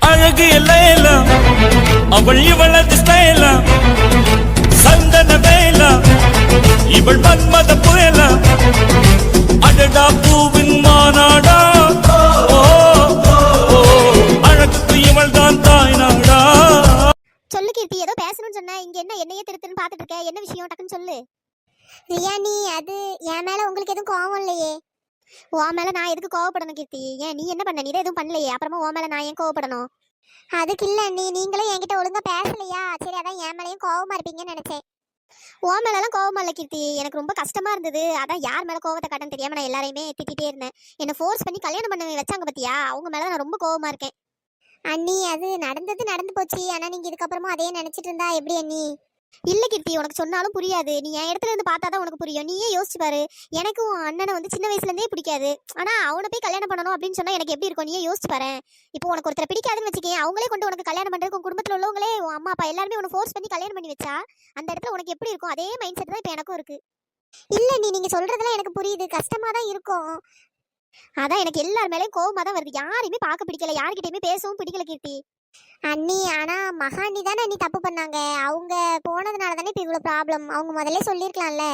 அழகு எல்லாம் அவள் இவளது ஸ்டைலா சந்தன வேலா இவள் மன்மத புயலா அடடா பூவின் மாநாடா அழகுக்கு இவள் தான் தாய் நாடா. சொல்லு கீர்த்தி, ஏதோ பேசணும்னு சொன்ன, இங்க என்ன என்னையே திருத்துன்னு பாத்துட்டு இருக்க, என்ன விஷயம் டக்குன்னு சொல்லு. ரியா நீ அது என் மேல உங்களுக்கு எதுவும் கோவம் இல்லையே? உன் மேல நான் எதுக்கு கோவப்படணும் கீர்த்தி? ஏன் நீ என்ன பண்ண? நீ தான் எதுவும் பண்ணலையே, அப்புறமா உன் மேல நான் ஏன் கோவப்படணும்? அதுக்கு இல்ல நீங்களும் என்கிட்ட ஒழுங்கா பேசலையா, சரி அதான் என் மேலயும் கோவமா இருப்பீங்கன்னு நினைச்சேன். உன் மேலாம் கோவமா இல்ல கீர்த்தி, எனக்கு ரொம்ப கஷ்டமா இருந்தது. அதான் யார் மேல கோவத்தை காட்டன்னு தெரியாம நான் எல்லாரையுமே திட்டிகிட்டே இருந்தேன். என்ன ஃபோர்ஸ் பண்ணி கல்யாணம் பண்ண வச்சாங்க பத்தியா, அவங்க மேல நான் ரொம்ப கோவமா இருக்கேன். அண்ணி அது நடந்து போச்சு, ஆனா நீங்க இதுக்கப்புறமா அதே நினைச்சிட்டு இருந்தா எப்படி அண்ணி? இல்ல கீர்த்தி, உனக்கு சொன்னாலும் புரியாது. நீ என் இடத்துல இருந்து பார்த்தாதான் உனக்கு புரியும். நீயே யோசிச்சு பாரு. எனக்கு உன் அண்ணனை வந்து சின்ன வயசுல இருந்தே பிடிக்காது. ஆனா அவனை போய் கல்யாணம் பண்ணணும் அப்படின்னு சொன்னா எனக்கு எப்படி இருக்கும்? நீயே யோசிச்சு பாரு. இப்போ உனக்கு ஒருத்தரை பிடிக்காதுன்னு வச்சுக்கேன், அவங்களே கொண்டு உனக்கு கல்யாணம் பண்றதுக்கு உன் குடும்பத்துல உள்ளவங்களே உன் அம்மா அப்பா எல்லாருமே உன்னை ஃபோர்ஸ் பண்ணி கல்யாணம் பண்ணி வச்சா அந்த இடத்துல உனக்கு எப்படி இருக்கும்? அதே மைண்ட் செட் தான் இப்போ எனக்கும் இருக்கு. இல்ல நீங்க சொல்றதெல்லாம் எனக்கு புரியுது, கஷ்டமா தான் இருக்கும். அதான் எனக்கு எல்லார் மேலேயும் கோவமா தான் வருது. யாரையுமே பார்க்க பிடிக்கல, யார்கிட்டயுமே பேசவும் பிடிக்கல கீர்த்தி. அண்ணி ஆனா மகாண்டி தானே அண்ணி தப்பு பண்ணாங்க, அவங்க போனதுனால தானே இப்போ இவ்வளவு ப்ராப்ளம். அவங்க முதல்ல சொல்லியிருக்கலாம்ல.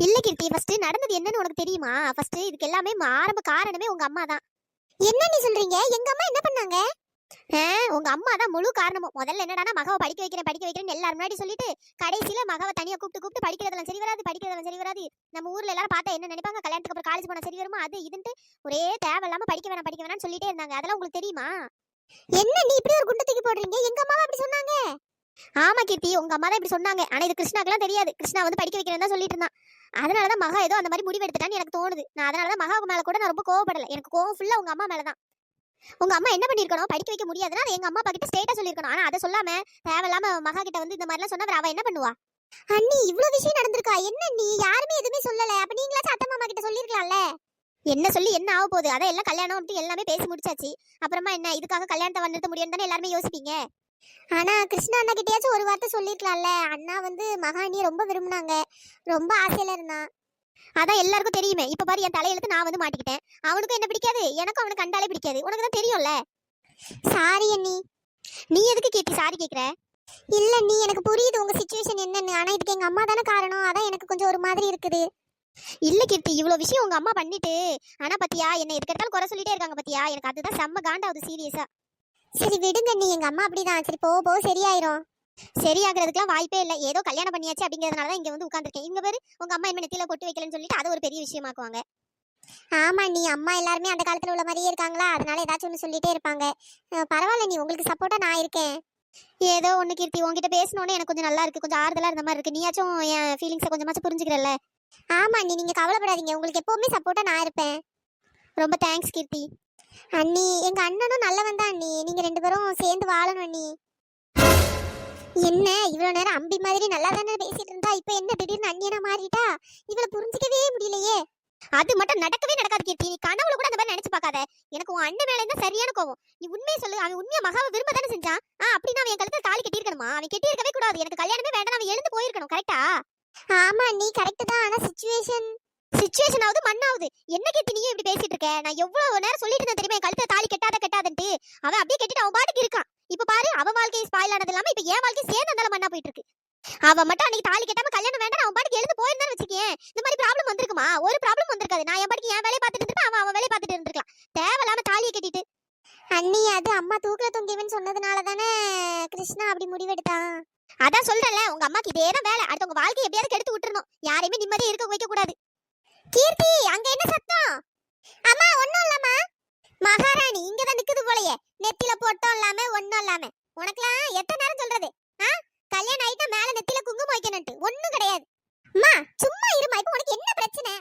இல்ல கீர்த்தி, ஃபர்ஸ்ட் நடந்தது என்னன்னு உனக்கு தெரியுமா? ஃபர்ஸ்ட் இதுக்கு எல்லாமே ஆரம்ப காரணமே உங்க அம்மா தான். என்ன நீ சொல்றீங்க? எங்க அம்மா என்ன பண்ணாங்க? உங்க அம்மா தான் முழு காரணமும். முதல்ல என்னடானா மகவை படிக்க வைக்கிறேன்னு எல்லாரும் முன்னாடி சொல்லிட்டு கடைசியில மகவை தனியா கூப்பிட்டு படிக்கிறதெல்லாம் சரி வராது. நம்ம ஊர்ல எல்லாரும் பார்த்தா என்ன நினைப்பாங்க, கல்யாணத்துக்கு அப்புறம் காலேஜ் போனா சரி வருமா, அது இதுன்ட்டு ஒரே தேவையில்லாம படிக்க வேணாம்னு சொல்லிட்டே இருந்தாங்க. அதெல்லாம் உங்களுக்கு தெரியுமா? என்ன நீ இப்படி ஒரு குண்டை தூக்கி போடுறீங்க? எங்க அம்மாவா அப்படி சொன்னாங்க? ஆமா கீர்த்தி, உங்க அம்மா தான் இப்படி சொன்னாங்க. ஆனா இது கிருஷ்ணாக்கெல்லாம் தெரியாது. கிருஷ்ணா வந்து படிக்க வைக்கிறேன்னு தான் சொல்லிட்டு இருந்தான். அதனாலதான் மகா ஏதோ அந்த மாதிரி முடிவு எடுத்துட்டான்னு எனக்கு தோணுது. நான் அதனாலதான் மகா மேல கூட நான் ரொம்ப கோவப்படல. எனக்கு கோவம் ஃபுல்லா உங்க அம்மா மேலதான். உங்க அம்மா என்ன பண்ணிருக்கணும்? படிக்க வைக்க முடியாதுன்னா எங்க அம்மா அப்பா கிட்ட ஸ்ட்ரெயிட்டா சொல்லிருக்கணும். ஆனா அதை சொல்லாம தேவையில்லாம மகா கிட்ட வந்து இந்த மாதிரி எல்லாம் சொன்னா அவ என்ன பண்ணுவா? அண்ணி இவ்வளவு விஷயம் நடந்திருக்கா? என்ன நீ யாருமே எதுவுமே சொல்லல, அப்ப நீங்களாச்சும் அத்தை மாமா கிட்ட சொல்லிருக்கலாம்ல. என்ன சொல்லி என்ன ஆக போகுது? அதான் எல்லாம் கல்யாணம் அப்படி எல்லாமே பேசி முடிச்சாச்சு. அப்புறமா என்ன இதுக்காக கல்யாணத்தை நிறுத்த முடியும்னு தானே எல்லாருமே யோசிப்பீங்க. ஆனா கிருஷ்ணா அண்ணா கிட்டயாச்சும் ஒரு வார்த்தை சொல்லிருக்கலாம்ல. அண்ணா வந்து மகாணியை ரொம்ப விரும்பினாங்க, ரொம்ப ஆசையில இருந்தான். அதான் எல்லாருக்கும் தெரியுமே. இப்ப பாரு, என் தலையெழுத்து நான் வந்து மாட்டிக்கிட்டேன். அவனுக்கும் என்ன பிடிக்காது, எனக்கும் அவனுக்கு கண்டாலே பிடிக்காது. உனக்கு தான் தெரியும்ல. சாரி அண்ணி. நீ எதுக்கு கேட்டி சாரி கேக்குற? இல்ல நீ எனக்கு புரியுது உங்க சிச்சுவேஷன் என்னன்னு, ஆனா இதுக்கு எங்க அம்மா தானே காரணம். அதான் எனக்கு கொஞ்சம் ஒரு மாதிரி இருக்குது. இல்ல கீர்த்தி, இவ்வளவு விஷயம் உங்க அம்மா பண்ணிட்டு, ஆனா பத்தியா என்ன எதுக்கு எடுத்தாலும் குறை சொல்லிட்டே இருக்காங்க பத்தியா. எனக்கு அதுதான் செம்ம காண்டாவது சீரியஸா. சரி விடுங்க நீ, எங்க அம்மா அப்படிதான். சரி போக சரியாயிரும். சரியாகிறதுக்குலாம் வாய்ப்பே இல்லை. ஏதோ கல்யாணம் பண்ணியாச்சு அப்படிங்கிறதுனால தான் இங்க வந்து உட்காந்துருக்கேன். இங்க பேரு உங்க அம்மா என்ன நெத்தியில கொட்டு வைக்கலன்னு சொல்லிட்டு அதை ஒரு பெரிய விஷயமாக்குவாங்க. ஆமா நீ அம்மா எல்லாருமே அந்த காலத்துல உள்ள மாதிரியே இருக்காங்களா, அதனால ஏதாச்சும் ஒன்று சொல்லிட்டே இருப்பாங்க. பரவாயில்ல நீ, உங்களுக்கு சப்போர்ட்டா நான் இருக்கேன். ஏதோ ஒண்ணு கீர்த்தி, உங்ககிட்ட பேசணும்னு எனக்கு கொஞ்சம் நல்லா இருக்கு, கொஞ்சம் ஆறுதலா இருந்த மாதிரி இருக்கு. நீயாச்சும் என் ஃபீலிங்ஸை கொஞ்சமாச்சும் புரிஞ்சுக்கிறல்ல. ஆமா நீங்க கவலைப்படாதீங்க, உங்களுக்கு எப்பவுமே சப்போர்ட்டா நான் இருப்பேன். ரொம்ப தேங்க்ஸ் கீர்த்தி. அண்ணி எங்க அண்ணனும் நல்லவன் தான் அண்ணி, நீங்க ரெண்டு பேரும் சேர்ந்து வாழணும் அண்ணி. என்ன இவ்வளவு நேரம் அம்பி மாதிரி நல்லா தானே பேசிட்டு இருந்தா, இப்ப என்ன திடீர்னு அண்ணியனா மாறிட்டா? இவளை புரிஞ்சுக்கவே முடியலையே. அது மட்டும் நடக்கவே நடக்காது கீர்த்தி. நீ கனவுல கூட அந்த மாதிரி நினைச்சு பார்க்காத. எனக்கு உன் அண்ணன் மேல இருந்தா சரியான கோவம். நீ உண்மையை சொல்லு, அவன் உண்மையா மகாவை விரும்ப தானே செஞ்சான். அப்படின்னா அவன் என் கழுத்துல தாலி கட்டியிருக்கணுமா? அவன் கட்டி இருக்கவே கூடாது. எனக்கு கல்யாணமே வேண்டாம், அவன் எழுந்து போயிருக்கணும். கரெக்டா? ஆமா நீ கரெக்ட் தான், ஆனா சிச்சுவேஷன் ஆகுது மண்ணாவது. என்ன கீர்த்தி நீ இப்படி பேசிட்டு இருக்க? நான் எவ்வளவு நேரம் சொல்லிட்டு இருந்தேன் தெரியுமா, என் கழுத்துல தாலி கட்டாதன்ட்டு. அவன் அப்படியே கட்டிட்டு அவன் பாட்டுக்கு இருக்கான். இப்ப பாரு, அவன் வாழ்க்கை ஸ்பாயில் ஆனது இல்லாம இப்ப என் வாழ்க்கை சேர்ந்து அந்த மண்ணா போயிட்டு இருக்கு. அவன் மட்டும் அன்னைக்கு தாலி கட்டாம கல்யாணம் வேண்டாம் அவன் பாட்டுக்கு எழுந்து போயிருந்தான்னு வச்சுக்கேன், இந்த மாதிரி ப்ராப்ளம் வந்திருக்குமா? ஒரு ப்ராப்ளம் வந்திருக்காது. நான் என் பாட்டுக்கு என் வேலையை பார்த்துட்டு இருந்துட்டு அவன் வேலையை பார்த்துட்டு இருந்திருக்கலாம். தேவையில்லாம தாலியை கட்டிட்டு. அண்ணி அது அம்மா தூக்கல தொங்கிவன்னு சொன்னதுனால தானே கிருஷ்ணா அப்படி முடிவெடுத்தான். அதான் சொல்றேன்ல, உங்க அம்மாக்கு இதேதான் வேலை. அடுத்தவங்க வாழ்க்கை எப்படியாவது கெடுத்து விட்டுறணும், யாரையுமே நிம்மதியா இருக்க வைக்க கூடாது. கீர்த்தி அங்க என்ன சத்தம்? அம்மா ஒண்ணும் இல்லம்மா. மகாராணி இங்கதான் நிக்குது போலயே, நெத்தில போட்டோம் இல்லாம ஒண்ணும் இல்லாம. உனக்குலாம் எத்தனை நேரம் சொல்றது? கல்யாணம் ஆயிட்டா மேல நெத்தில குங்குமம் வைக்கணும்ட்டு ஒண்ணும் கிடையாது. அம்மா சும்மா இருமா, இப்போ உனக்கு என்ன பிரச்சனை?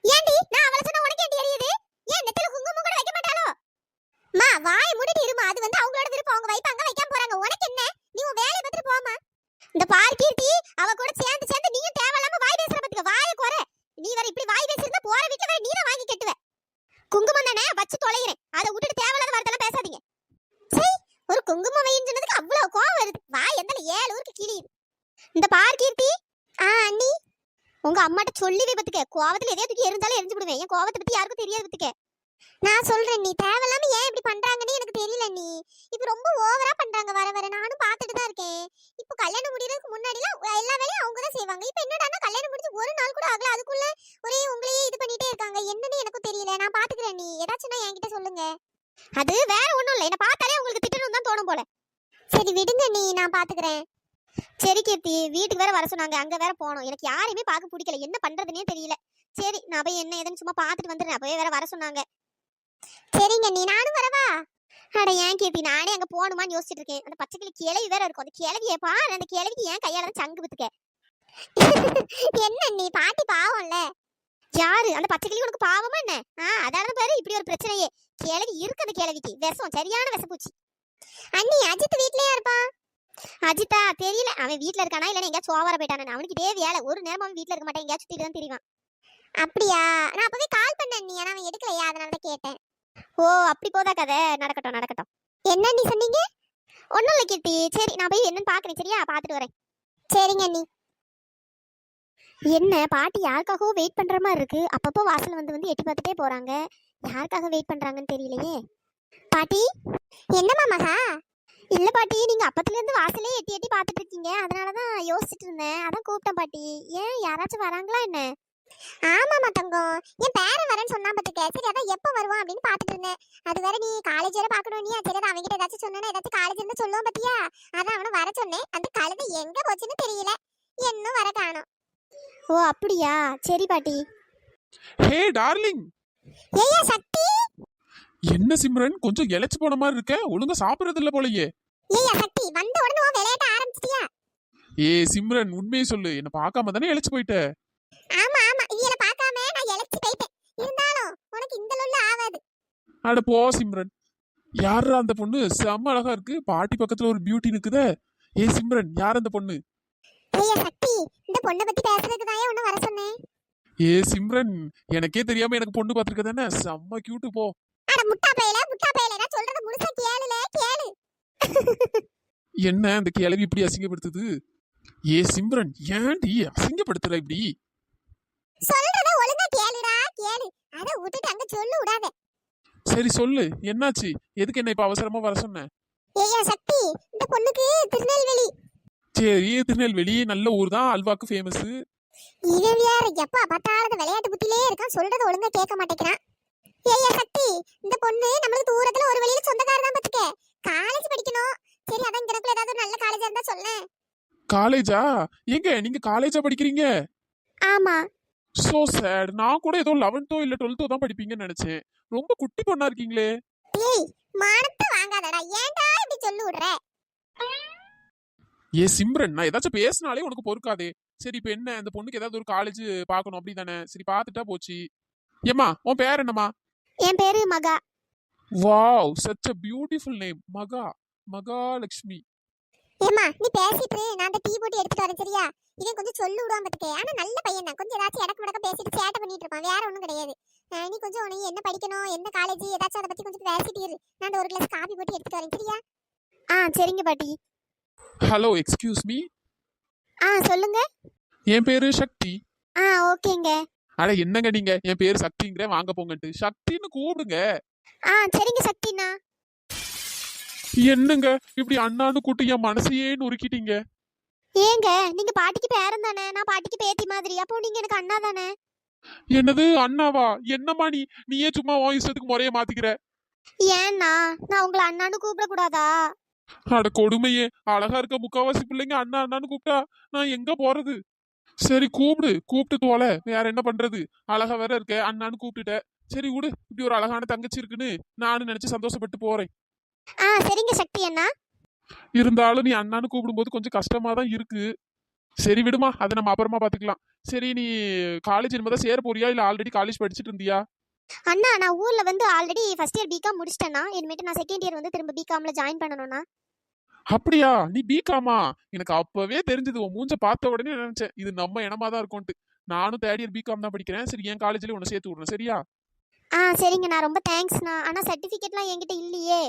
ஏண்டி நான் அவளை சொன்னா உனக்கு ஏண்டி எரியுது? ஏன் நெத்தில குங்குமம் கூட வைக்க மாட்டாளோ? அம்மா வாயை மூடிட்டு இருமா, அது வந்து அவங்களோட விருப்பம், அவங்க வைப்பாங்க வைக்காம போறாங்க, உனக்கு என்ன? நீ உன் வேலையை பார்த்துட்டு போமா. இந்த பார் கீர்த்தி, அவ கூட சேர்ந்து நீயும் தேவையில்லாம வாய் பேசுற பத்துக்க, வாயை குறை. நீ வர இப்படி வாய் பேசிருந்தா போற வீட்டுல வர நீதான் வாங்கி கட்டுவ. குங்குமம் தானே வச்சு தொலைகிறேன், அதை விட்டுட்டு தேவையில்லாத வார்த்தைலாம் பேசாதீங்க. சரி, ஒரு குங்குமம் வைன்னு சொன்னதுக்கு அவ்வளவு கோவம் வருது. வாய் எந்தால 7 ஊருக்கு கிழியுது. இந்த பார் கீர்த்தி, அண்ணி உங்க அம்மாட்ட சொல்லி பத்துக்க, கோவத்துல எதையா தூக்கி எரிஞ்சாலும் எரிஞ்சு விடுவேன். என் கோவத்தை பத்தி யாருக்கும் தெரியாது பத்துக்க. நான் சொல்றேன், நீ தேவையில்லாம ஏன் இப்படி பண்றாங்கன்னு எனக்கு தெரியல. நீ சொல்லுங்க. அது வேற ஒண்ணும் இல்ல, என்ன பார்த்தாலே உங்களுக்கு திட்டணும் தான் தோணும் போல. சரி விடுங்க நீ, நான் பாத்துக்கிறேன். சரி கீர்த்தி, வீட்டுக்கு வேற வர சொன்னாங்க, அங்க வேற போனோம். எனக்கு யாரையுமே பார்க்க பிடிக்கல, என்ன பண்றதுன்னே தெரியல. சரி நான் போய் என்ன ஏதுன்னு சும்மா பார்த்துட்டு வந்துடுறேன். அப்பவே வேற வர சொன்னாங்க. சரிங்க நீ, நானும் வரவா? அட ஏன் கீர்த்தி, நானே அங்க போகணுமான்னு யோசிச்சுட்டு இருக்கேன். அந்த பச்சைக்கிளி கிளவி வேற இருக்கும், அந்த கிளவியே பாரு, அந்த கிளவிக்கு ஏன் கையால தான் சங்கு வித்துக்க. என்ன நீ, பாட்டி பாவம்ல. யாரு அந்த பச்சைக்கிளி உனக்கு பாவமா என்ன? அதான பாரு இப்படி ஒரு பிரச்சனையே. கிளவி இருக்கு, அந்த கிளவிக்கு விஷம், சரியான விஷப்பூச்சி. அண்ணி அஜித் வீட்லயே இருப்பான். அஜித்தா தெரியல, அவன் வீட்ல இருக்கானா இல்ல எங்கேயாச்சும் சோவார போயிட்டானு. அவனுக்கு இதே வேலை, ஒரு நேரம் அவன் வீட்ல இருக்க மாட்டேன், எங்கேயாச்சும் சுத்திட்டு தான் திரிவான். அப்படியா? நான் அப்பவே கால் பண்ணேன் நீ, ஆனா அவன் எடுக்கலையா, அதனால தான் கேட்டேன். ஓ அப்படி போதா கதை, நடக்கட்டும் நடக்கட்டும். என்ன நீ சொன்னீங்க? ஒண்ணும் இல்ல கீர்த்தி, சரி நான் போய் என்னன்னு பாக்குறேன், சரியா? பாத்துட்டு வரேன். சரிங்க அண்ணி. என்ன பாட்டி யாருக்காகவோ வெயிட் பண்ற மாதிரி இருக்கு. அப்பப்போ வாசல் வந்து வந்து எட்டி பார்த்துட்டே போறாங்க. யாருக்காக வெயிட் பண்றாங்கன்னு தெரியலையே. பாட்டி. என்னம்மா மகா? இல்ல பாட்டி, நீங்க அப்பத்துல இருந்து வாசலே எட்டி எட்டி பார்த்துட்டு இருக்கீங்க, அதனாலதான் யோசிச்சுட்டு இருந்தேன், அதான் கூப்பிட்டேன் பாட்டி. ஏன் யாராச்சும் வராங்களா என்ன? ஆமாமா தங்கம், என் பேரன் வரேன்னு சொன்னா பாத்துக்க. சரி அதான் எப்ப வருவான் அப்படின்னு பாத்துட்டு இருந்தேன். அது வேற நீ காலேஜ் வேற பாக்கணும். நீ சரி அதான் அவன்கிட்ட ஏதாச்சும் சொன்னா ஏதாச்சும் காலேஜ் இருந்து சொல்லுவான் பாத்தியா, அதான் அவனை வர சொன்னேன். அந்த கழுதை எங்க போச்சுன்னு தெரியல, இன்னும் வர காணோம். ஓ அப்படியா, சரி பாட்டி. ஹே டார்லிங். ஏய்யா சக்தி. என்ன சிம்ரன் கொஞ்சம் இளைச்சு போன மாதிரி இருக்க, ஒழுங்கா சாப்பிடுறது இல்ல போலயே. ஏய்யா சக்தி, வந்த உடனே உன் விளையாட்ட ஆரம்பிச்சிட்டியா? ஏ சிம்ரன் உண்மையை சொல்லு, என்ன பார்க்காம தானே இளைச்சு போயிட்ட. ஆமா ஆமா, இவளை பார்க்காம நான் இளைச்சு போயிட்டேன். இருந்தாலும் உனக்கு இந்த லொல்ல ஆகாது. அட போ சிம்ரன். யாரா அந்த பொண்ணு? செம்ம அழகா இருக்கு, பாட்டி பக்கத்துல ஒரு பியூட்டி நிக்குதே. ஏ சிம்ரன், யார் அந்த பொண்ணு? ஏய்யா சக்தி, இந்த பொண்ணை பத்தி பேசுறதுக்கு தான் உன்னை வர சொன்னேன். ஏ சிம்ரன், எனக்கே தெரியாம எனக்கு பொண்ணு பாத்துருக்க தானே, செம்ம கியூட்டு. போ. அட முட்டா பயல, நான் சொல்றத முழுசா கேளுல, கேளு. என்ன அந்த கிழவி இப்படி அசிங்கப்படுத்துது? ஏ சிம்ரன், ஏன்டி அசிங்கப்படுத்துற இப்படி? சொல்றத ஒழுங்கா கேளுடா, கேளு. அத விட்டுட்டு அங்க சொல்லு விடாத. சரி சொல்லு, என்னாச்சு? எதுக்கு என்ன இப்ப அவசரமா வர சொன்ன? ஏய்யா சக்தி, இந்த பொண்ணுக்கு திருநெல்வேலி. சரி, திருநெல்வேலி நல்ல ஊர் தான், அல்வாக்கு ஃபேமஸ். இவன் வேற எப்ப பார்த்தாலும் விளையாட்டு புத்திலே இருக்கான், சொல்றத ஒழுங்கா கேட்க மாட்டேங்கிறான். ஏய்யா சக்தி, இந்த பொண்ணு நம்மளுக்கு தூரத்துல ஒரு வழியில சொந்தக்காரர் தான் பாத்துக்க. காலேஜ் படிக்கணும். சரி அதான் இங்கனக்குள்ள ஏதாவது ஒரு நல்ல காலேஜா இருந்தா சொல்லேன். காலேஜா? எங்க நீங்க காலேஜா படிக்கிறீங்க? ஆமா. So sad. நான் கூட ஏதோ 11th இல்ல 12th தான் படிப்பீங்கன்னு நினைச்சேன். ரொம்ப குட்டி பொண்ணா இருக்கீங்களே. ஏய் மானத்தை வாங்காதடா, ஏன்டா இப்படி சொல்லு விடுற? ஏ சிம்ரன், நான் ஏதாச்சும் பேசினாலே உனக்கு பொறுக்காதே. சரி இப்ப என்ன, அந்த பொண்ணுக்கு ஏதாவது ஒரு காலேஜ் பார்க்கணும் அப்படிதானே? சரி பார்த்துட்டா போச்சு. ஏம்மா உன் பேர் என்னம்மா? என் பேரு மகா. Wow, such a beautiful name. மகா, மகாலட்சுமி. ஏம்மா நீ பேசிட்டு நான் அந்த டீ போட்டு எடுத்துட்டு வரேன், சரியா? இவன் கொஞ்சம் சொல்லு விடுவான் பாத்துக்க. ஆனா நல்ல பையன் தான், கொஞ்சம் ஏதாச்சும் இடக்கு முடக்க பேசிட்டு சேட்டை பண்ணிட்டு இருப்பான், வேற ஒண்ணும் கிடையாது. நீ கொஞ்சம் உனக்கு என்ன படிக்கணும், எந்த காலேஜ், ஏதாச்சும் அதை பத்தி கொஞ்சம் பேசிட்டு இரு. நான் அந்த ஒரு கிளாஸ் காபி போட்டு எடுத்துட்டு வரேன், சரியா? சரிங்க பாட்டி. Hello, excuse me. சொல்லுங்க. என் பேரு சக்தி. ஓகேங்க. அட என்னங்க நீங்க என் பேரு சக்திங்கிற, வாங்க போங்கட்டு சக்தின்னு கூப்பிடுங்க. சரிங்க சக்திண்ணா. என்னங்க இப்படி அண்ணான்னு கூட்டு என் மனசையே நொறுக்கிட்டீங்க. ஏங்க நீங்க பாட்டிக்கு பேரன் தானே, நான் பாட்டிக்கு பேத்தி மாதிரி, அப்போ நீங்க எனக்கு அண்ணா தானே. என்னது அண்ணாவா? என்னம்மா நீயே சும்மா உன் இஷ்டத்துக்கு முறைய மாத்திக்கிற. ஏன்னா நான் உங்களை அண்ணான்னு கூப்பிட கூடாதா? அட கொடுமையே, அழகா இருக்க முக்காவாசி பிள்ளைங்க அண்ணா அண்ணான்னு கூப்பிட்டா நான் எங்க போறது? சரி கூப்பிட்டு தோல, வேற என்ன பண்றது? அழகா வேற இருக்க, அண்ணான்னு கூப்பிட்டுட்ட. சரி விடு, இப்படி ஒரு அழகான தங்கச்சி இருக்குன்னு நானும் நினைச்சு சந்தோஷப்பட்டு போறேன். சரிங்க சக்தி அண்ணா. இருந்தாலும் நீ அண்ணான்னு கூப்பிடும்போது கொஞ்சம் கஷ்டமா தான் இருக்கு. சரி விடுமா, அதை நம்ம அப்புறமா பாத்துக்கலாம். சரி நீ காலேஜ் இனிமேதான் சேர போறியா இல்ல ஆல்ரெடி காலேஜ் படிச்சுட்டு இருந்தியா? அண்ணா நான் ஊர்ல வந்து ஆல்ரெடி ஃபர்ஸ்ட் இயர் பிகாம் முடிச்சிட்டேன்னா, இனிமேட்டு நான் செகண்ட் இயர் வந்து திரும்ப பிகாம்ல ஜாயின் பண்ணணும்னா. அப்படியா? நீ பிகாமா? எனக்கு அப்பவே தெரிஞ்சது, உன் மூஞ்ச பார்த்த உடனே நினைச்சேன் இது நம்ம இனமா தான் இருக்கும்ட்டு. நானும் தேர்ட் இயர் பிகாம் தான் படிக்கிறேன். சரி என் காலேஜ்ல உன்னை சேர்த்து விடுறேன், சரியா? சரிங்கண்ணா, ரொம்ப தேங்க்ஸ்ண்ணா. ஆனா சர்டிபிகேட்லாம் என்கிட்ட இல்லையே.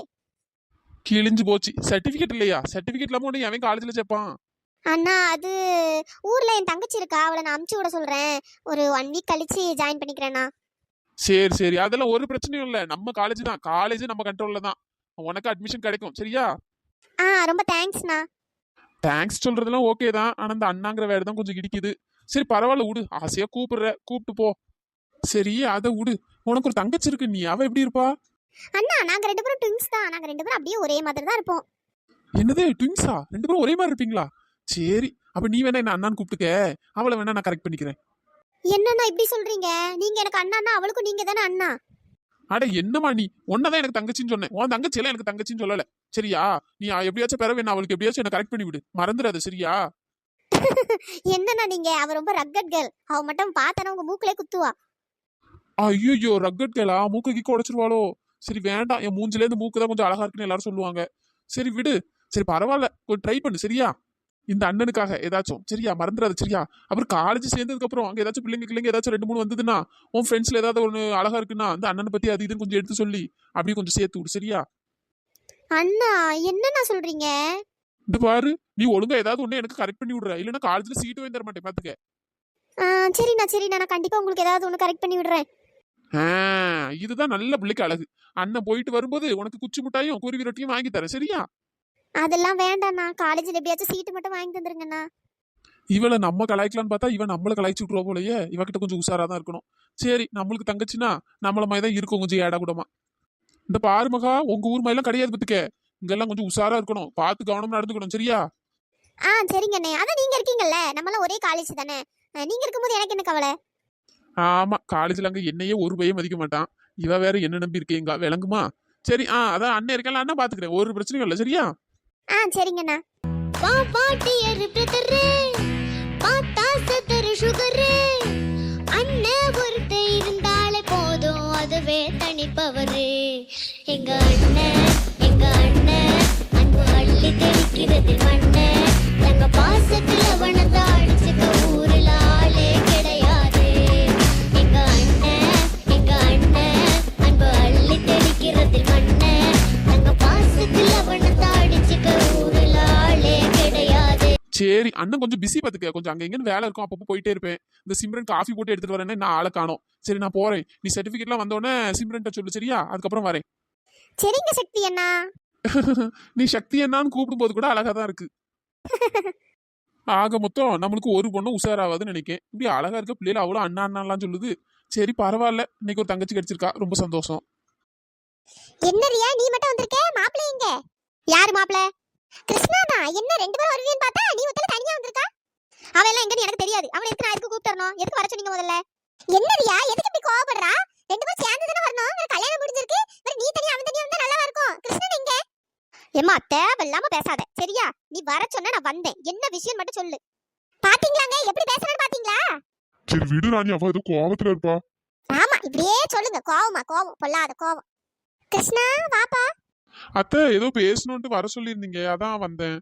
கிழிஞ்சு போச்சு. சர்டிபிகேட் இல்லையா? சர்டிபிகேட் இல்லாம உன்னை எவன் காலேஜ்ல சேர்ப்பான்? அண்ணா அது ஊர்ல என் தங்கச்சி இருக்கா, அவளை நான் அமுச்சு விட சொல்றேன். ஒரு 1 வீக் கழிச்சு ஜாயின் பண்ணிக்கிறேண்ணா. சரி அதெல்லாம் ஒரு பிரச்சனையும் இல்ல, நம்ம காலேஜ் தான், காலேஜ் நம்ம கண்ட்ரோல்ல தான், உனக்கு அட்மிஷன் கிடைக்கும், சரியா? ரொம்ப தேங்க்ஸ்ண்ணா. தேங்க்ஸ் சொல்றதெல்லாம் ஓகே தான், ஆனா அந்த அண்ணாங்கிற வேர்டு தான் கொஞ்சம் இடிக்குது. சரி பரவாயில்ல விடு, ஆசையா கூப்பிட்டு போ. சரி அதை விடு, உனக்கு ஒரு தங்கச்சி இருக்கு, நீ அவ எப்படி இருப்பா? அண்ணா நாங்க ரெண்டு பேரும் ட்வின்ஸ் தான். நாங்க ரெண்டு பேரும் அப்படியே ஒரே மாதிரி தான் இருப்போம். என்னது ட்வின்ஸா? ரெண்டு பேரும் ஒரே மாதிரி இருப்பீங்களா? சரி, அப்ப நீ வேணா என்ன அண்ணான்னு கூப்பிட்டுக்க, அவளை வேணா நான் கரெக்ட் பண்ணிக்கிறேன். என்னண்ணா இப்படி சொல்றீங்க? நீங்க எனக்கு அண்ணான்னா அவளுக்கும் நீங்க தானே அண்ணா. அட என்னம்மா நீ? ஒன்னதான் எனக்கு தங்கச்சின்னு சொன்னேன், உன் தங்கச்சி எல்லாம் எனக்கு தங்கச்சின்னு சொல்லல. சரியா? நீ எப்படியாச்சும் பெற வேணா அவளுக்கு எப்படியாச்சும் என்ன கரெக்ட் பண்ணி விடு, மறந்துடாத. சரியா? என்னண்ணா நீங்க? அவ ரொம்ப ரக்கட் கேர்ள். அவ மட்டும் பார்த்தானே உங்க மூக்கிலே குத்துவா. ஐயோ ரக்கட் கேளா? மூக்கு கீக்கு உடைச்சிருவாளோ? சரி வேண்டாம், என் மூஞ்சில இருந்து மூக்கு தான் கொஞ்சம் அழகா இருக்குன்னு எல்லாரும் சொல்லுவாங்க. சரி விடு. சரி பரவாயில்ல, கொஞ்சம் ட்ரை பண்ணு. சரியா? இந்த அண்ணனுக்காக ஏதாச்சும். சரியா? மறந்துடாது. சரியா? அப்புறம் காலேஜ் சேர்ந்ததுக்கு அப்புறம் அங்க ஏதாச்சும் பிள்ளைங்க ஏதாச்சும் 2 3 வந்ததுன்னா, உன் ஃப்ரெண்ட்ஸ்ல ஏதாவது ஒன்று அழகா இருக்குன்னா அந்த அண்ணனை பத்தி அது இதுன்னு கொஞ்சம் எடுத்து சொல்லி அப்படியே கொஞ்சம் சேர்த்து விடு. சரியா? அண்ணா என்னண்ணா சொல்றீங்க? இந்த பாரு, நீ ஒழுங்கா ஏதாவது ஒண்ணு எனக்கு கரெக்ட் பண்ணி விடுற, இல்லைன்னா காலேஜ்ல சீட்டு வாங்கி தர மாட்டேன் பாத்துக்க. சரிண்ணா நான் கண்டிப்பா உங்களுக்கு ஏதாவது ஒண்ணு கரெக்ட் பண்ணி விடுறேன். இதுதான் நல்ல பிள்ளைக்கு அழகு. அண்ணன் போயிட்டு வரும்போது உனக்கு குச்சி முட்டாயும் குருவி ரொட்டியும் வாங்கி தரேன். சரியா? அதெல்லாம் வேண்டாண்ணா. காலேஜ்ல எப்படியாச்சும் சீட்டு மட்டும் வாங்கி தந்துருங்கண்ணா. இவளை நம்ம கலாய்க்கலான்னு பார்த்தா இவன் நம்மளை கலாய்ச்சி விட்டுருவா போலயே. இவகிட்ட கொஞ்சம் உஷாரா தான் இருக்கணும். சரி, நம்மளுக்கு தங்கச்சின்னா நம்மள மாதிரி தான் இருக்கும், கொஞ்சம் ஏடா கூடமா. இந்த பாரு மகா, உங்க ஊர் மாதிரிலாம் கிடையாது பத்துக்க. இங்கெல்லாம் கொஞ்சம் உஷாரா இருக்கணும், பார்த்து கவனமா நடந்துக்கணும். சரியா? சரிங்கண்ணே. அதான் நீங்க இருக்கீங்கல்ல, நம்மளாம் ஒரே காலேஜ் தானே. நீங்க இருக்கும்போது எனக்கு என்ன கவலை? ஆமா, காலேஜ்ல அங்க என்னையே ஒரு பையன் மதிக்க மாட்டான். இவ வேற என்ன நம்பி இருக்கேங்க, விளங்குமா? சரி, அதான் அண்ணன் இருக்கல, அண்ணன் பாத்துக்கிறேன், ஒரு பிரச்சனையும் இல்லை. சரியா? சரிங்கண்ணா. பாட்டியர் பிரதர் பாத்தா சதர் சுகர் அண்ணன் ஒருத்த இருந்தாலே போதும், அதுவே தனிப்பவர். எங்க அண்ணன் அன்பு அள்ளி தெளிக்கிறது மண்ணன். எங்க பாசத்துல வனத்தை அடிச்சுக்க ஊரில் ஆளே கிடையாது. எங்க அண்ணன் அன்பு அள்ளி தெளிக்கிறது மண்ணன். எங்க பாசத்துல வனத்தை அடிச்சுக்க ஊரில் ஆளே கிடையாது. சரி, அண்ணன் கொஞ்சம் பிஸி பாத்துக்க, கொஞ்சம் அங்க எங்கன்னு வேலை இருக்கும், அப்பப்போ போயிட்டே இருப்பேன். இந்த சிம்ரன் காஃபி போட்டு எடுத்துட்டு வரேன்னா நான் ஆளை காணோம். சரி நான் போறேன், நீ சர்டிபிகேட்லாம் வந்தோடனே சிம்ரன்ட்ட சொல்லு. சரியா? அதுக்கப்புறம் வரேன். சரிங்க சக்தி அண்ணா. நீ சக்தி என்னான்னு கூப்பிடும் போது கூட அழகா தான் இருக்கு. ஆக மொத்தம் நம்மளுக்கு ஒரு பொண்ணும் உஷாராவாதுன்னு நினைக்கேன். இப்படி அழகா இருக்க பிள்ளைல அவ்வளோ அண்ணா அண்ணாலாம் சொல்லுது. சரி பரவாயில்ல, இன்னைக்கு ஒரு தங்கச்சி கிடைச்சிருக்கா, ரொம்ப சந்தோஷம். என்ன ரியா, நீ மட்டும் வந்திருக்க? மாப்பிள்ளை எங்க? யாரு மாப்பிள்ளை? கிருஷ்ணானா? என்ன ரெண்டு பேரும் வருவீன்னு பார்த்தா நீ ஒருத்தல தனியா வந்திருக்கா? அவ எல்லாம் எங்கன்னு எனக்கு தெரியாது. அவளை எதுக்கு நான் எதுக்கு கூப்பிட்டறணும்? எதுக்கு வர சொன்னீங்க முதல்ல? என்ன ரியா, எதுக்கு இப்படி கோவப்படுறா? ரெண்டு பேரும் சேர்ந்து தானே வரணும். வேற கல்யாணம் முடிஞ்சிருக்கு. வேற நீ தனியா அவன் தனியா வந்தா நல்லா இருக்கும். கிருஷ்ணன் எங்க? ஏம்மா தேவையில்லாம பேசாத. சரியா? நீ வர சொன்னா நான் வந்தேன். என்ன விஷயம் மட்டும் சொல்லு. பாத்தீங்களாங்க எப்படி பேசுறான்னு பாத்தீங்களா? சரி விடு ராணி, அவ ஏதோ கோவத்துல இருப்பா. ஆமா, இப்படியே சொல்லுங்க. கோவம் பொல்லாத கோவம். கிருஷ்ணா வாப்பா. அத்தை ஏதோ பேசணும்ட்டு வர சொல்லியிருந்தீங்க, அதான் வந்தேன்.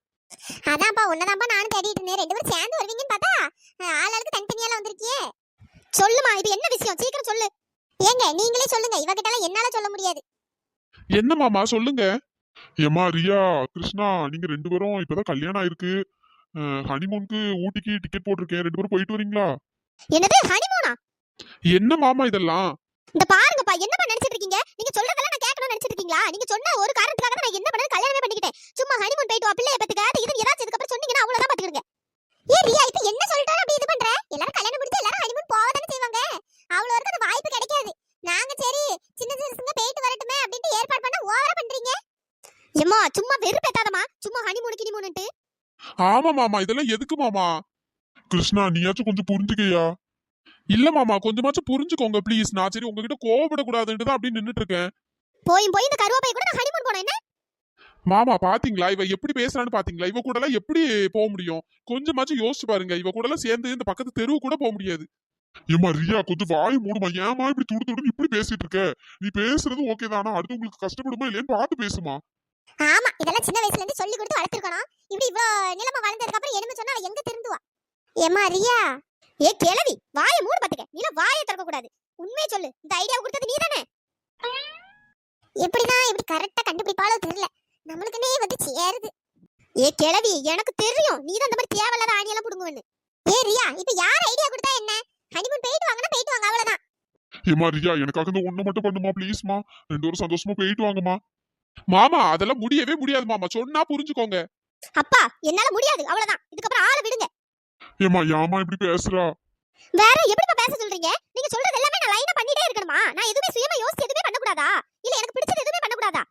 அதான்ப்பா உன்னதான்ப்பா நானும் தேடிட்டு இருந்தேன். ரெண்டு பேரும் சேர்ந்து வருவீங்கன்னு பார்த்தா ஆளாளுக்கு தனித்தனியால வந்திருக்கியே. சொல்லுமா, இது என்ன விஷயம்? சீக்கிரம் சொல்லு. ஏங்க நீங்களே சொல்லுங்க, இவகிட்ட எல்லாம் என்னால சொல்ல முடியாது. என்ன மாமா சொல்லுங்க. ஏமா ரியா, கிருஷ்ணா, நீங்க ரெண்டு பேரும் இப்பதான் கல்யாணம் ஆயிருக்கு. ஹனிமூனுக்கு ஊட்டிக்கு டிக்கெட் போட்டிருக்கேன், ரெண்டு பேரும் போயிட்டு வரீங்களா? என்னது ஹனிமூனா? என்ன மாமா இதெல்லாம்? இந்த பாருங்கப்பா, என்னப்பா நினைச்சிட்டு இருக்கீங்க? நீங்க சொல்றதெல்லாம் நான் கேட்கணும்னு நினைச்சிட்டு இருக்கீங்களா? நீங்க சொன்ன ஒரு காரணத்துக்காக தான் நான் என்ன பண்ணது கல்யாணமே பண்ணிக்கிட்டேன். சும்மா ஹனிமூன் போயிட்டு வா, பிள்ளைய பத்துக்க, அது இது ஏதாச்சும் இதுக்கு அப்புறம் சொன்னீங்கன்னா அவ்வளவுதான் பாத்துக்கிடுங்க. ஏ ரியா, இப்ப என்ன சொல்லிட்டாரு அப்படி இது பண்ற? எல்லாரும் கல்யாணம் முடிச்சு எல்லாரும் ஹனிமூன் போவதானே செய்வாங்க. அவ்வளவு வரைக்கும் அந்த வாய்ப்பு கிடைக்காது. நாங்க சரி சின்ன சின்னங்க போயிட்டு வரட்டுமே அப்படின்ட்டு ஏற்பாடு பண்ண ஓவரா பண்றீங்க. ஏம்மா சும்மா வெறுப்பேத்தாதமா, சும்மா ஹனிமூனுக்கு ஹனிமூன்ட்டு. ஆமா மாமா, இதெல்லாம் எதுக்கு மாமா? கிருஷ்ணா, நீயாச்சும் கொஞ்சம் புரிஞ்சுக்கையா. இல்ல மாமா, கொஞ்சமாச்சும் புரிஞ்சுக்கோங்க ப்ளீஸ். நான் சரி உங்ககிட்ட கோவப்படக்கூடாதுன்ட்டு தான் அப்படி நின்னுட்டு இருக்கேன். போய் இந்த கருவாப்பை கூட நான் ஹனிமூன் போனேன். என்ன மாமா பாத்தீங்களா இவ எப்படி பேசுறான்னு? பாத்தீங்களா இவ கூட எல்லாம் எப்படி போக முடியும்? கொஞ்சமாச்சும் யோசிச்சு பாருங்க. இவ கூட எல்லாம் சேர்ந்து இந்த பக்கத்து தெருவு கூட போக முடியாது. ஏமா ரியா, கொஞ்சம் வாய் மூடுமா. ஏமா இப்படி துடு துடுன்னு இப்படி பேசிட்டு இருக்க? நீ பேசுறது ஓகே தானா? அடுத்து உங்களுக்கு கஷ்டப்படுமா இல்லையான்னு பார்த்து பேசுமா. ஆமா, இதெல்லாம் சின்ன வயசுல இருந்து சொல்லி கொடுத்து வளர்த்திருக்கணும். இப்படி இவ்ளோ நிலமா வளர்ந்ததுக்கு அப்புறம் என்ன சொன்னா அவ எங்க திருந்துவா? ஏமா ரியா, ஏ கிழவி, வாயை மூடு பாத்துக்க. நீல வாயை திறக்க கூடாது. உண்மையை சொல்லு, இந்த ஐடியா கொடுத்தது நீதானே? எப்படிதான் இப்படி கரெக்டா கண்டுபிடிப்பாளோ தெரியல. நம்மளுக்குனே வந்து சேருது. ஏ கிழவி, எனக்கு தெரியும் நீதான் இந்த மாதிரி தேவையில்லாத ஆணியெல்லாம் புடுங்குவேன்னு. ஏ ரியா, இப்ப யார் ஐடியா கொடுத்தா என்ன? ஹனிமூன் போயிட்டு வாங்கன்னா போயிட்டு வாங்க, அவ்வளவுதான். ஏமா ரியா, எனக்காக இந்த ஒண்ணு மட்டும் பண்ணுமா ப்ளீஸ்மா. ரெண்டு பேரும் சந்தோஷமா போயிட்டு வாங்கம்மா. மாமா அதெல்லாம் முடியவே முடியாது மாமா, சொன்னா புரிஞ்சுக்கோங்க. அப்பா என்னால முடியாது, அவ்வளவுதான். இதுக்கப்புறம் ஆளை விடுங்க. ஏமா யாமா இப்படி பேசுறா? வேற எப்படிப்பா பேச சொல்றீங்க? நீங்க சொல்றது எல்லாமே நான் லைனா பண்ணிட்டே இருக்கணுமா? நான் எதுவுமே சுயமா யோசிச்சு எதுவுமே பண்ண கூடாதா? இல்ல எனக்கு பிடிச்சது எதுவுமே பண்ணக்கூடாதா?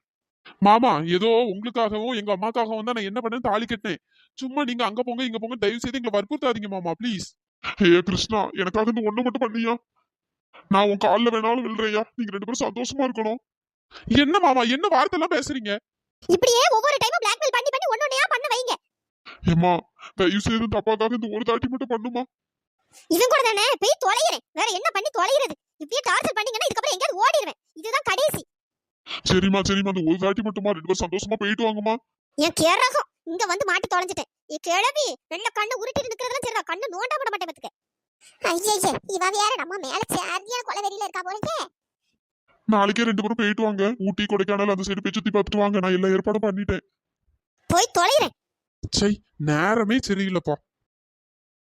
மாமா ஏதோ உங்களுக்காகவும் எங்க அம்மாக்காகவும் தான் நான் என்ன பண்ணேன் தாலி கட்டினேன். சும்மா நீங்க அங்க போங்க இங்க போங்க தயவு செய்து எங்களை வற்புறுத்தாதீங்க மாமா ப்ளீஸ். ஏ கிருஷ்ணா எனக்காக இந்த ஒண்ணு மட்டும் பண்ணியா? நான் உன் காலில் வேணாலும் விழுறையா, நீங்க ரெண்டு பேரும் சந்தோஷமா இருக்கணும். என்ன மாமா என்ன வார்த்தை எல்லாம் பேசுறீங்க? இப்படியே ஒவ்வொரு டைமும் பிளாக்மெயில் பண்ணி பண்ணி ஒன்னொன்னையா பண்ண வைங்க. ஏமா தயவு செய்து தப்பாக்காக இந்த ஒரு தாட்டி மட்டும் பண்ணுமா? இவன் கூட தானே போய் தொலைகிறேன். வேற என்ன பண்ணி தொலைகிறது? இப்படியே டார்ச்சர் பண்ணீங்கன்னா இதுக்கப்புறம் எங்கேயாவது ஓடிடுவேன். இதுதான் கடைசி. சரிம்மா அந்த ஒரு தாட்டி மட்டுமா, ரெண்டு பேரும் சந்தோஷமா போயிட்டு வாங்கம்மா. என் கேரகம் இங்க வந்து மாட்டி தொலைஞ்சிட்டேன். என் கிழவி நல்ல கண்ணு உருட்டிட்டு நிக்கிறதெல்லாம் சரிதான், கண்ணு நோண்டா விட மாட்டேன் பத்துக்க. ஐயே இவ வேற நம்ம மேல சரியான கொலை வெறியில இருக்கா போலயே. நாளைக்கே ரெண்டு பேரும் போயிட்டு வாங்க. ஊட்டி கொடைக்கானல் அந்த சைடு போய் சுத்தி பார்த்துட்டு வாங்க. நான் எல்லா ஏற்பாடும் பண்ணிட்டேன். போய் தொலைகிறேன். சை நேரமே சரியில்லைப்பா.